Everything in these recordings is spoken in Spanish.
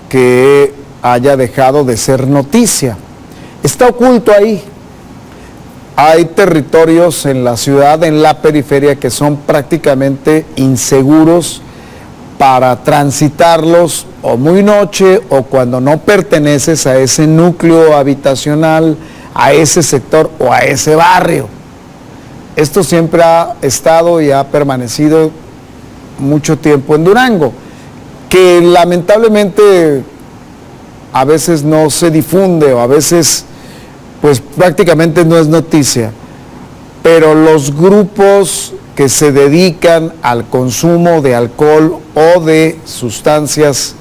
que haya dejado de ser noticia. Está oculto ahí. Hay territorios en la ciudad, en la periferia, que son prácticamente inseguros para transitarlos o muy noche o cuando no perteneces a ese núcleo habitacional, a ese sector o a ese barrio. Esto siempre ha estado y ha permanecido mucho tiempo en Durango, que lamentablemente a veces no se difunde o a veces pues prácticamente no es noticia, pero los grupos que se dedican al consumo de alcohol o de sustancias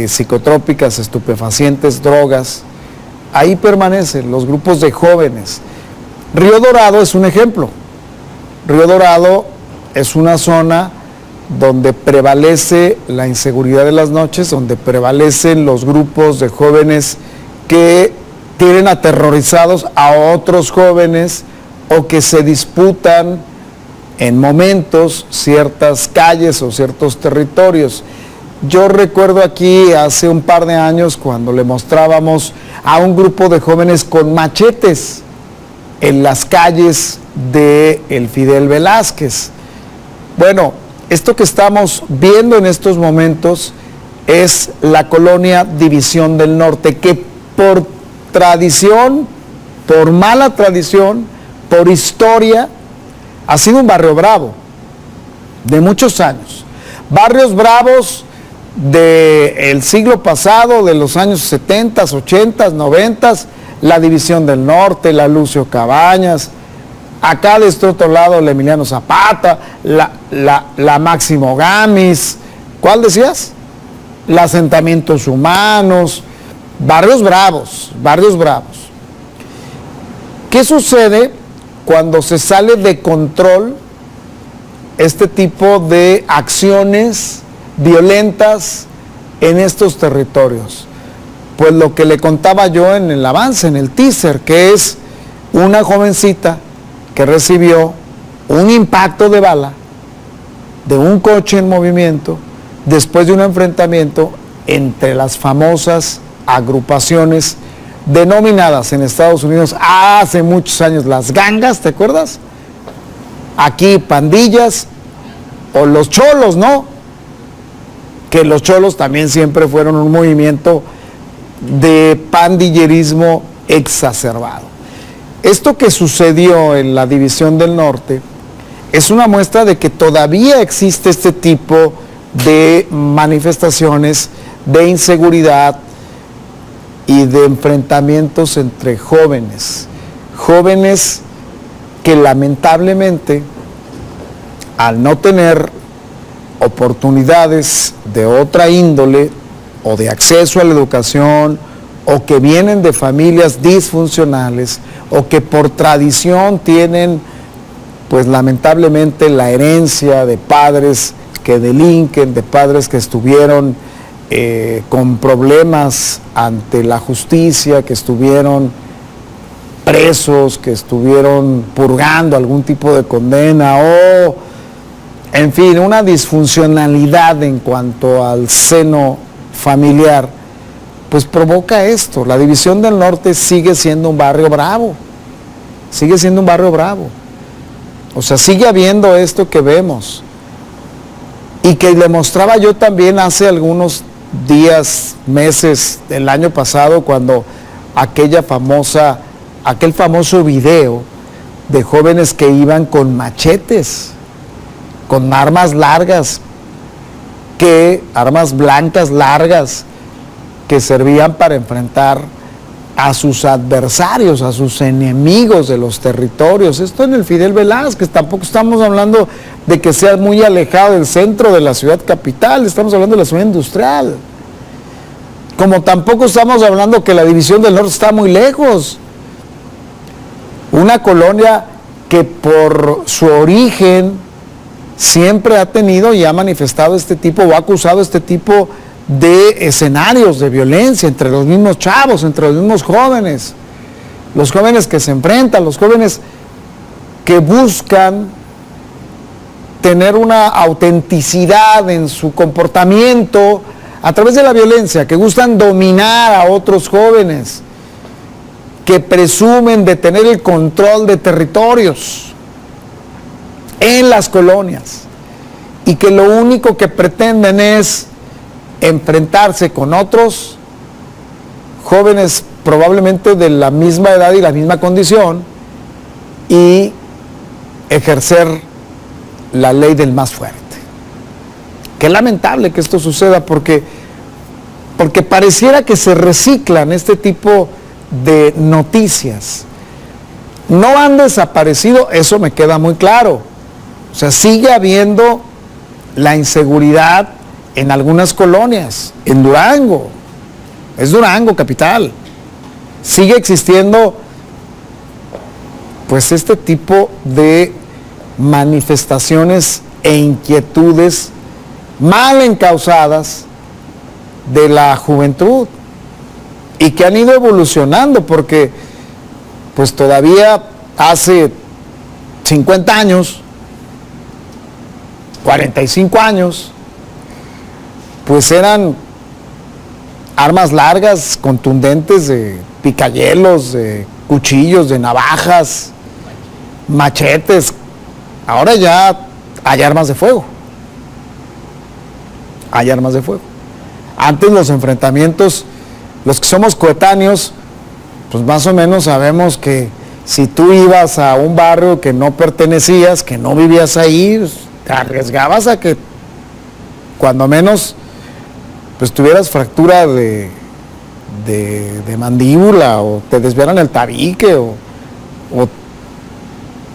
psicotrópicas, estupefacientes, drogas, ahí permanecen los grupos de jóvenes. Río Dorado es un ejemplo. Río Dorado es una zona donde prevalece la inseguridad de las noches, donde prevalecen los grupos de jóvenes que tienen aterrorizados a otros jóvenes o que se disputan en momentos ciertas calles o ciertos territorios. Yo recuerdo aquí hace un par de años cuando le mostrábamos a un grupo de jóvenes con machetes en las calles de el Fidel Velázquez. Bueno, esto que estamos viendo en estos momentos es la colonia División del Norte, que por tradición, por mala tradición, por historia, ha sido un barrio bravo de muchos años. Barrios bravos del siglo pasado, de los años 70, 80, 90, la División del Norte, la Lucio Cabañas, acá de este otro lado la Emiliano Zapata, la Máximo Gamis, ¿cuál decías? Los asentamientos humanos, barrios bravos, barrios bravos. ¿Qué sucede cuando se sale de control este tipo de acciones violentas en estos territorios? Pues lo que le contaba yo en el avance, en el teaser, que es una jovencita que recibió un impacto de bala de un coche en movimiento después de un enfrentamiento entre las famosas agrupaciones denominadas en Estados Unidos hace muchos años las gangas, ¿te acuerdas? Aquí pandillas o los cholos, ¿no? Que los cholos también siempre fueron un movimiento de pandillerismo exacerbado. Esto que sucedió en la División del Norte es una muestra de que todavía existe este tipo de manifestaciones de inseguridad y de enfrentamientos entre jóvenes. Jóvenes que lamentablemente, al no tener oportunidades de otra índole o de acceso a la educación, o que vienen de familias disfuncionales, o que por tradición tienen, pues lamentablemente, la herencia de padres que delinquen, de padres que estuvieron con problemas ante la justicia, que estuvieron presos, que estuvieron purgando algún tipo de condena, o, en fin, una disfuncionalidad en cuanto al seno familiar, pues provoca esto. La División del Norte sigue siendo un barrio bravo, sigue siendo un barrio bravo. O sea, sigue habiendo esto que vemos y que le mostraba yo también hace algunos días, meses del año pasado, cuando aquel famoso video de jóvenes que iban con machetes, con armas largas, armas blancas largas, que servían para enfrentar a sus adversarios, a sus enemigos de los territorios. Esto en el Fidel Velázquez, tampoco estamos hablando de que sea muy alejado del centro de la ciudad capital, estamos hablando de la ciudad industrial. Como tampoco estamos hablando que la División del Norte está muy lejos. Una colonia que por su origen siempre ha tenido y ha manifestado este tipo, o ha acusado este tipo de escenarios de violencia entre los mismos chavos, entre los mismos jóvenes, los jóvenes que se enfrentan, los jóvenes que buscan tener una autenticidad en su comportamiento a través de la violencia, que gustan dominar a otros jóvenes, que presumen de tener el control de territorios en las colonias y que lo único que pretenden es enfrentarse con otros jóvenes probablemente de la misma edad y la misma condición y ejercer la ley del más fuerte. Qué lamentable que esto suceda porque pareciera que se reciclan este tipo de noticias. No han desaparecido, eso me queda muy claro. O sea, sigue habiendo la inseguridad en algunas colonias, en Durango, es Durango capital. Sigue existiendo pues este tipo de manifestaciones e inquietudes mal encausadas de la juventud y que han ido evolucionando porque pues todavía hace 50 años, 45 años, pues eran armas largas, contundentes, de picayelos, de cuchillos, de navajas, machetes. Ahora ya hay armas de fuego. Hay armas de fuego. Antes los enfrentamientos, los que somos coetáneos, pues más o menos sabemos que si tú ibas a un barrio que no pertenecías, que no vivías ahí, te arriesgabas a que cuando menos pues tuvieras fractura de mandíbula o te desviaran el tabique o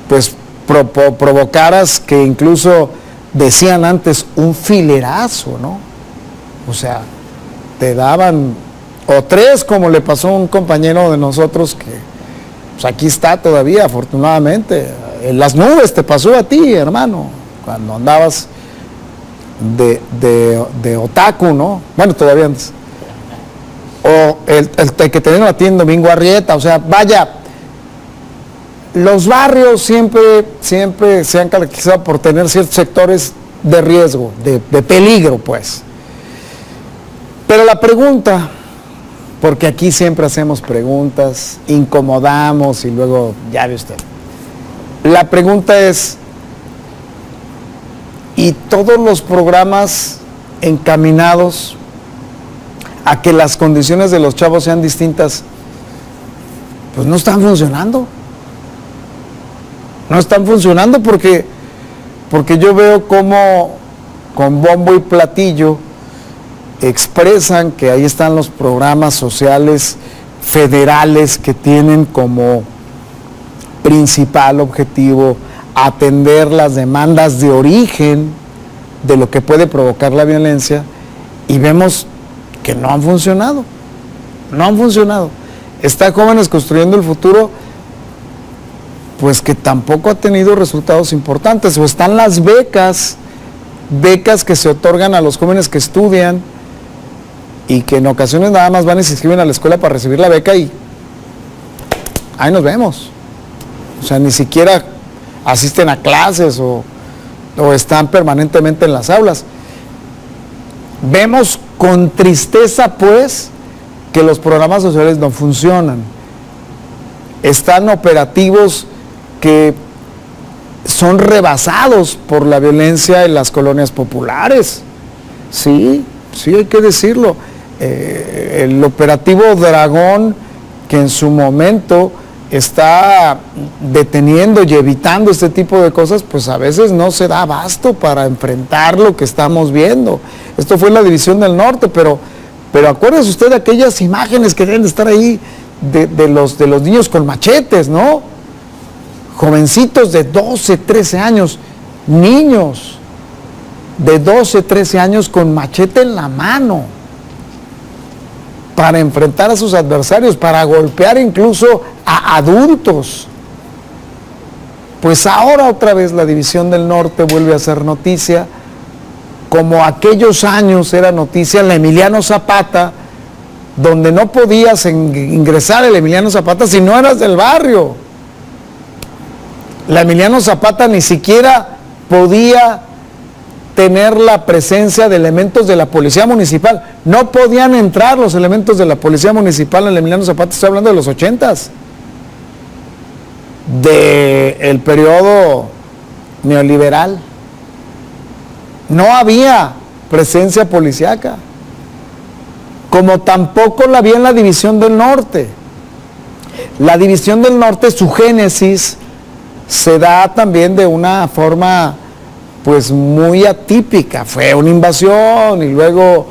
pues provocaras que incluso decían antes un filerazo, ¿no? O sea, te daban o tres, como le pasó a un compañero de nosotros que pues aquí está todavía, afortunadamente. En las nubes te pasó a ti, hermano, cuando andabas de otaku, ¿no? Bueno, todavía antes. O el que te vino a ti en Domingo Arrieta, o sea, vaya, los barrios siempre se han caracterizado por tener ciertos sectores de riesgo, de peligro, pues. Pero la pregunta, porque aquí siempre hacemos preguntas, incomodamos y luego, ya ve usted, la pregunta es, ¿y todos los programas encaminados a que las condiciones de los chavos sean distintas, pues no están funcionando? No están funcionando porque yo veo cómo con bombo y platillo expresan que ahí están los programas sociales federales que tienen como principal objetivo atender las demandas de origen de lo que puede provocar la violencia, y vemos que no han funcionado. Está Jóvenes Construyendo el Futuro, pues que tampoco ha tenido resultados importantes. O están las becas que se otorgan a los jóvenes que estudian y que en ocasiones nada más van y se inscriben a la escuela para recibir la beca y ahí nos vemos. O sea, ni siquiera asisten a clases o están permanentemente en las aulas. Vemos con tristeza, pues, que los programas sociales no funcionan. Están operativos que son rebasados por la violencia en las colonias populares. Sí, hay que decirlo. El operativo Dragón, que en su momento está deteniendo y evitando este tipo de cosas, pues a veces no se da abasto para enfrentar lo que estamos viendo. Esto fue en la División del Norte, pero acuérdese usted de aquellas imágenes que deben de estar ahí de los niños con machetes, ¿no? Jovencitos de 12, 13 años, niños de 12, 13 años con machete en la mano para enfrentar a sus adversarios, para golpear incluso a adultos. Pues ahora otra vez la División del Norte vuelve a ser noticia, como aquellos años era noticia la Emiliano Zapata, donde no podías ingresar al Emiliano Zapata si no eras del barrio. La Emiliano Zapata ni siquiera podía tener la presencia de elementos de la policía municipal. No podían entrar los elementos de la policía municipal en el Emiliano Zapata, estoy hablando de los 80s, del periodo neoliberal. No había presencia policíaca, como tampoco la había en la División del Norte. La División del Norte, su génesis, se da también de una forma pues muy atípica. Fue una invasión y luego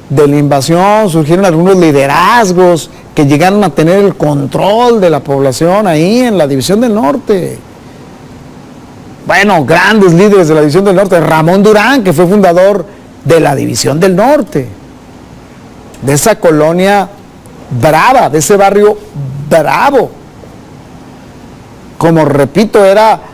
de la invasión surgieron algunos liderazgos que llegaron a tener el control de la población ahí en la División del Norte. Bueno, grandes líderes de la División del Norte. Ramón Durán, que fue fundador de la División del Norte, de esa colonia brava, de ese barrio bravo. Como repito, era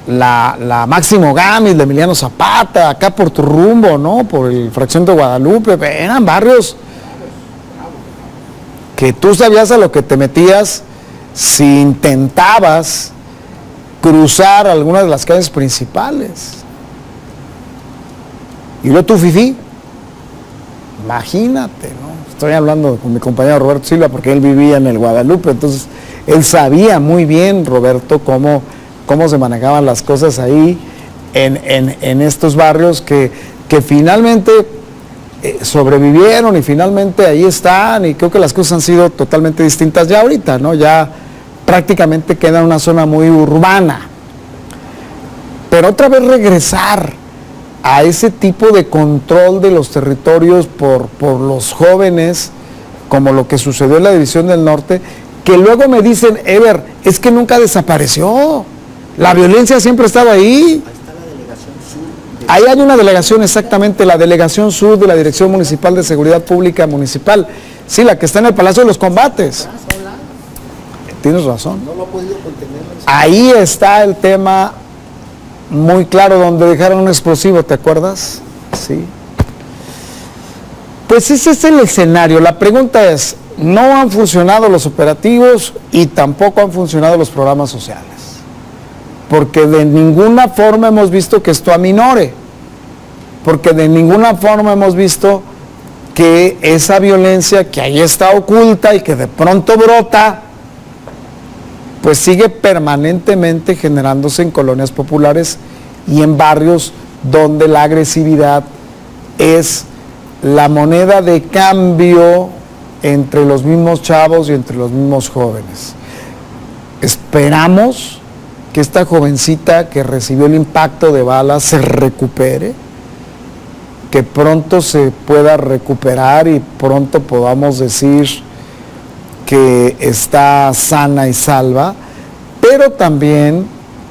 la Máximo Gámez, de Emiliano Zapata, acá por tu rumbo, ¿no? Por el Fracción de Guadalupe. Eran barrios que tú sabías a lo que te metías si intentabas cruzar algunas de las calles principales. Y luego tu fifí, imagínate, ¿no? Estoy hablando con mi compañero Roberto Silva porque él vivía en el Guadalupe, entonces él sabía muy bien, Roberto, cómo se manejaban las cosas ahí en estos barrios que finalmente sobrevivieron y finalmente ahí están, y creo que las cosas han sido totalmente distintas ya ahorita, ¿no? Ya prácticamente queda una zona muy urbana. Pero otra vez regresar a ese tipo de control de los territorios por los jóvenes, como lo que sucedió en la División del Norte, que luego me dicen, Ever, es que nunca desapareció, la violencia siempre estaba ahí. Ahí está la delegación sur. Ahí hay una delegación, exactamente, la delegación sur de la Dirección Municipal de Seguridad Pública Municipal, sí, la que está en el Palacio de los Combates. Tienes razón. No lo ha podido contener. Ahí está el tema muy claro, donde dejaron un explosivo, ¿te acuerdas? Sí. Pues ese es el escenario. La pregunta es, no han funcionado los operativos y tampoco han funcionado los programas sociales, porque de ninguna forma hemos visto que esto aminore, porque de ninguna forma hemos visto que esa violencia que ahí está oculta y que de pronto brota, pues sigue permanentemente generándose en colonias populares y en barrios donde la agresividad es la moneda de cambio entre los mismos chavos y entre los mismos jóvenes. Esperamos que esta jovencita que recibió el impacto de bala se recupere, que pronto se pueda recuperar y pronto podamos decir que está sana y salva, pero también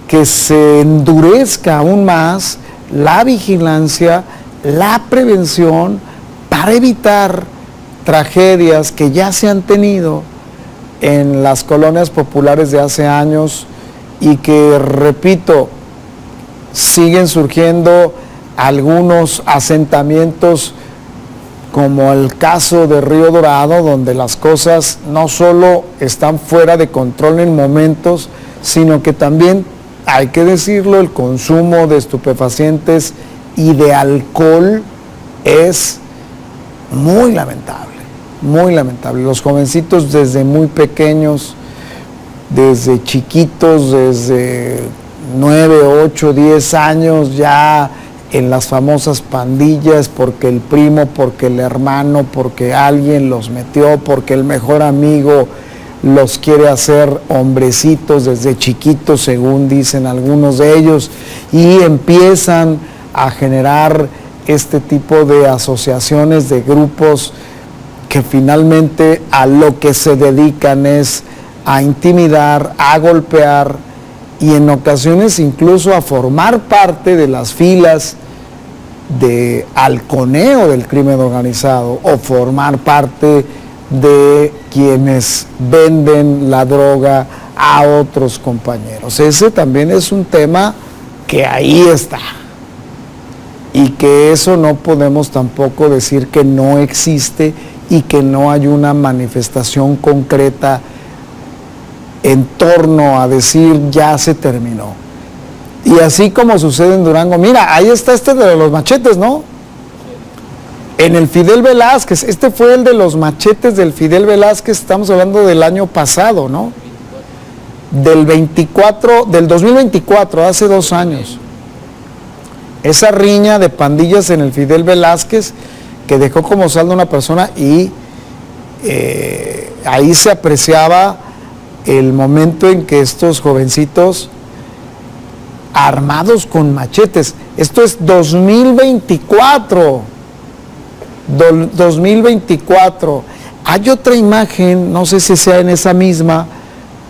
que se endurezca aún más la vigilancia, la prevención para evitar tragedias que ya se han tenido en las colonias populares de hace años y que, repito, siguen surgiendo algunos asentamientos como el caso de Río Dorado, donde las cosas no solo están fuera de control en momentos, sino que también, hay que decirlo, el consumo de estupefacientes y de alcohol es muy lamentable, muy lamentable. Los jovencitos desde muy pequeños, desde chiquitos, desde 9, 8, 10 años, ya en las famosas pandillas, porque el primo, porque el hermano, porque alguien los metió, porque el mejor amigo los quiere hacer hombrecitos desde chiquitos, según dicen algunos de ellos, y empiezan a generar este tipo de asociaciones, de grupos que finalmente a lo que se dedican es a intimidar, a golpear y en ocasiones incluso a formar parte de las filas de halconeo del crimen organizado o formar parte de quienes venden la droga a otros compañeros. Ese también es un tema que ahí está y que eso no podemos tampoco decir que no existe y que no hay una manifestación concreta en torno a decir ya se terminó. Y así como sucede en Durango, mira, ahí está este de los machetes, ¿no? En el Fidel Velázquez, este fue el de los machetes del Fidel Velázquez, estamos hablando del año pasado, ¿no? Del 2024, hace 2 años. Esa riña de pandillas en el Fidel Velázquez que dejó como saldo a una persona y ahí se apreciaba el momento en que estos jovencitos armados con machetes, esto es 2024, 2024. Hay otra imagen, no sé si sea en esa misma,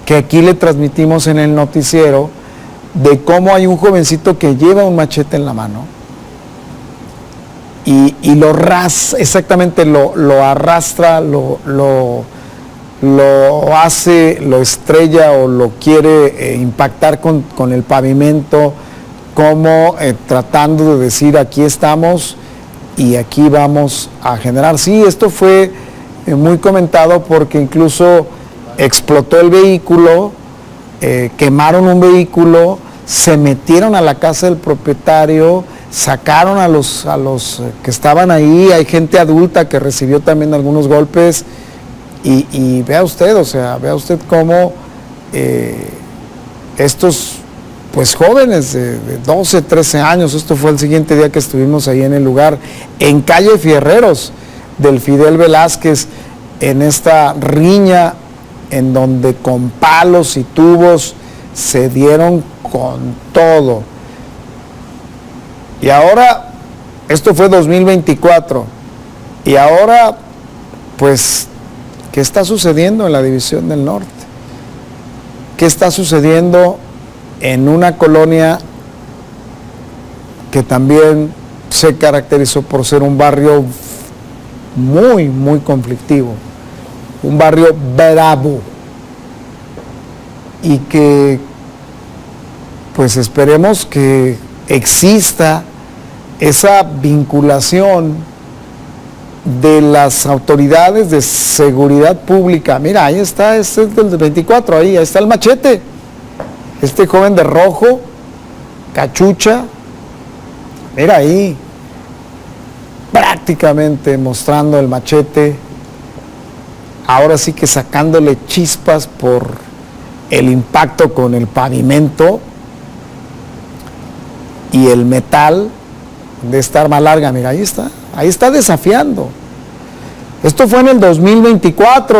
que aquí le transmitimos en el noticiero, de cómo hay un jovencito que lleva un machete en la mano y lo exactamente lo arrastra, lo hace, lo estrella o lo quiere impactar con el pavimento, como tratando de decir aquí estamos y aquí vamos a generar. Sí, esto fue muy comentado porque incluso explotó el vehículo, quemaron un vehículo, se metieron a la casa del propietario, sacaron a los que estaban ahí, hay gente adulta que recibió también algunos golpes y vea usted, o sea, vea usted cómo estos pues jóvenes de 12, 13 años, esto fue el siguiente día que estuvimos ahí en el lugar, en calle Fierreros del Fidel Velázquez, en esta riña en donde con palos y tubos se dieron con todo. Y ahora, esto fue 2024, y ahora, pues, ¿qué está sucediendo en la División del Norte? ¿Qué está sucediendo en una colonia que también se caracterizó por ser un barrio muy, muy conflictivo? Un barrio bravo, y que pues esperemos que exista esa vinculación de las autoridades de seguridad pública. Mira, ahí está, este es del 24, ahí está el machete, este joven de rojo, cachucha, mira ahí, prácticamente mostrando el machete, ahora sí que sacándole chispas por el impacto con el pavimento y el metal de esta arma larga. Mira, ahí está desafiando. Esto fue en el 2024,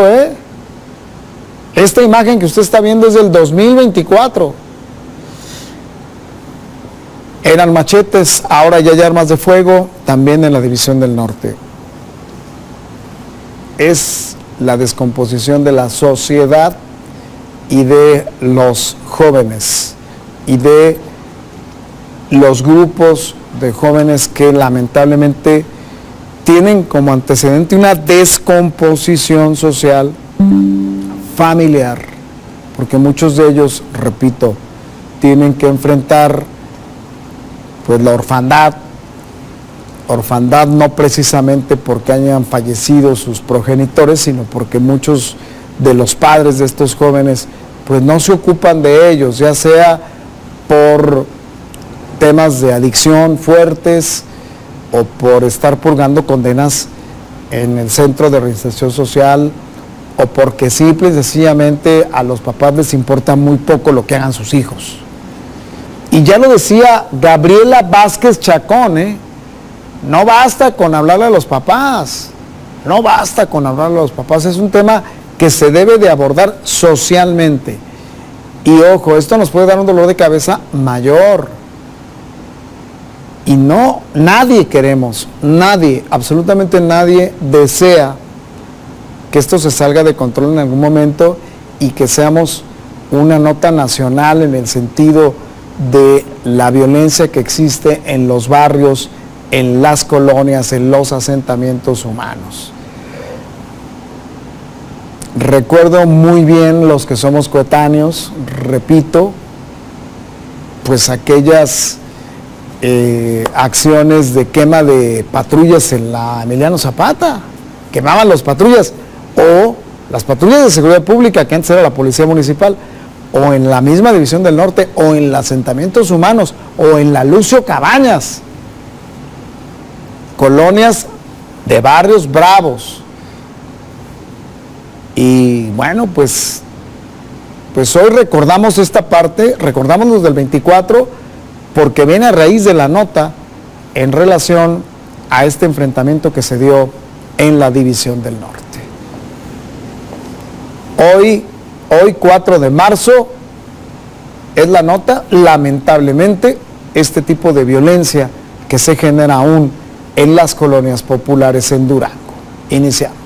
Esta imagen que usted está viendo es del 2024. Eran machetes, ahora ya hay armas de fuego, también en la División del Norte. Es la descomposición de la sociedad y de los jóvenes y de los grupos de jóvenes que lamentablemente tienen como antecedente una descomposición social, familiar, porque muchos de ellos, repito, tienen que enfrentar pues la orfandad no precisamente porque hayan fallecido sus progenitores, sino porque muchos de los padres de estos jóvenes pues no se ocupan de ellos, ya sea por temas de adicción fuertes o por estar purgando condenas en el centro de reinserción social, o porque simple y sencillamente a los papás les importa muy poco lo que hagan sus hijos. Y ya lo decía Gabriela Vázquez Chacón, no basta con hablarle a los papás, no basta con hablarle a los papás, es un tema que se debe de abordar socialmente. Y ojo, esto nos puede dar un dolor de cabeza mayor. Y no, nadie queremos, nadie, absolutamente nadie desea que esto se salga de control en algún momento y que seamos una nota nacional en el sentido de la violencia que existe en los barrios, en las colonias, en los asentamientos humanos. Recuerdo muy bien, los que somos coetáneos, repito, pues aquellas acciones de quema de patrullas en la Emiliano Zapata, quemaban las patrullas, o las patrullas de seguridad pública, que antes era la policía municipal, o en la misma División del Norte, o en los asentamientos humanos, o en la Lucio Cabañas, colonias de barrios bravos. Y bueno, pues hoy recordamos esta parte, recordamos los del 24, porque viene a raíz de la nota en relación a este enfrentamiento que se dio en la División del Norte. Hoy 4 de marzo, es la nota, lamentablemente, este tipo de violencia que se genera aún en las colonias populares en Durango. Iniciamos.